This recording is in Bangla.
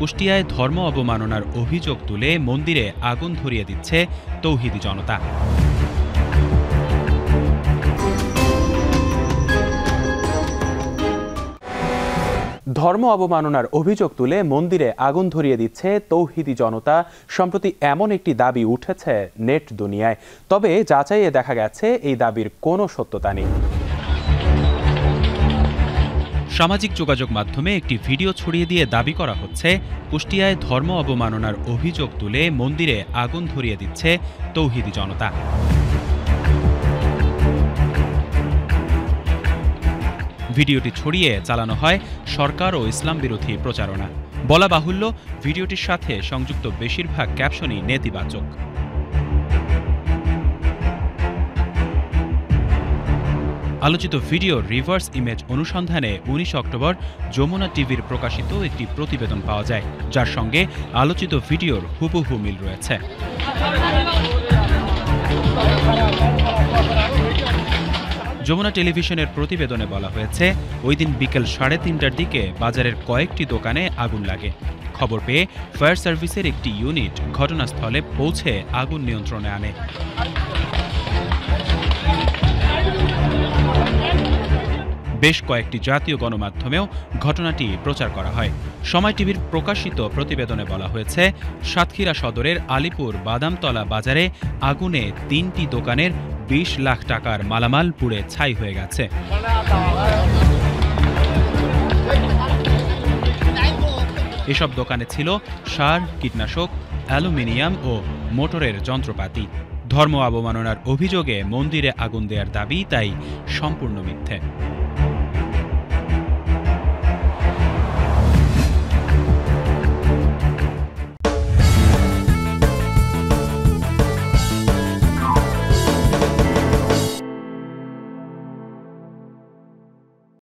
কুষ্টিয়ায় ধর্ম অবমাননার অভিযোগ তুলে মন্দিরে আগুন ধরিয়ে দিচ্ছে তৌহিদি জনতা। ধর্ম অবমাননার অভিযোগ তুলে মন্দিরে আগুন ধরিয়ে দিচ্ছে তৌহিদি জনতা। সম্প্রতি এমন একটি দাবি উঠেছে নেট দুনিয়ায়, তবে যাচাইয়ে দেখা গেছে এই দাবির কোনো সত্যতা নেই। সামাজিক যোগাযোগ মাধ্যমে একটি ভিডিও ছড়িয়ে দিয়ে দাবি করা হচ্ছে কুষ্টিয়ায় ধর্ম অবমাননার অভিযোগ তুলে মন্দিরে আগুন ধরিয়ে দিচ্ছে তৌহিদি জনতা। ভিডিওটি ছড়িয়ে চালানো হয় সরকার ও ইসলাম বিরোধী প্রচারণা। বলা বাহুল্য, ভিডিওটির সাথে সংযুক্ত বেশিরভাগ ক্যাপশনই নেতিবাচক। আলোচিত ভিডিওর রিভার্স ইমেজ অনুসন্ধানে 19 অক্টোবর যমুনা টিভির প্রকাশিত একটি প্রতিবেদন পাওয়া যায়, যার সঙ্গে আলোচিত ভিডিওর হুবহু মিল রয়েছে। যমুনা টেলিভিশনের প্রতিবেদনে বলা হয়েছে, ওই দিন বিকেল 3:30টার দিকে বাজারের কয়েকটি দোকানে আগুন লাগে। খবর পেয়ে ফায়ার সার্ভিসের একটি ইউনিট ঘটনাস্থলে পৌঁছে আগুন নিয়ন্ত্রণে আনে। বেশ কয়েকটি জাতীয় গণমাধ্যমেও ঘটনাটি প্রচার করা হয়। সময় টিভির প্রকাশিত প্রতিবেদনে বলা হয়েছে, সাতক্ষীরা সদরের আলিপুর বাদামতলা বাজারে আগুনে 3টি দোকানের 20 লাখ টাকার মালামাল পুড়ে ছাই হয়ে গেছে। এসব দোকানে ছিল সার, কীটনাশক, অ্যালুমিনিয়াম ও মোটরের যন্ত্রপাতি। ধর্ম অবমাননার অভিযোগে মন্দিরে আগুন দেওয়ার দাবি তাই সম্পূর্ণ মিথ্যে।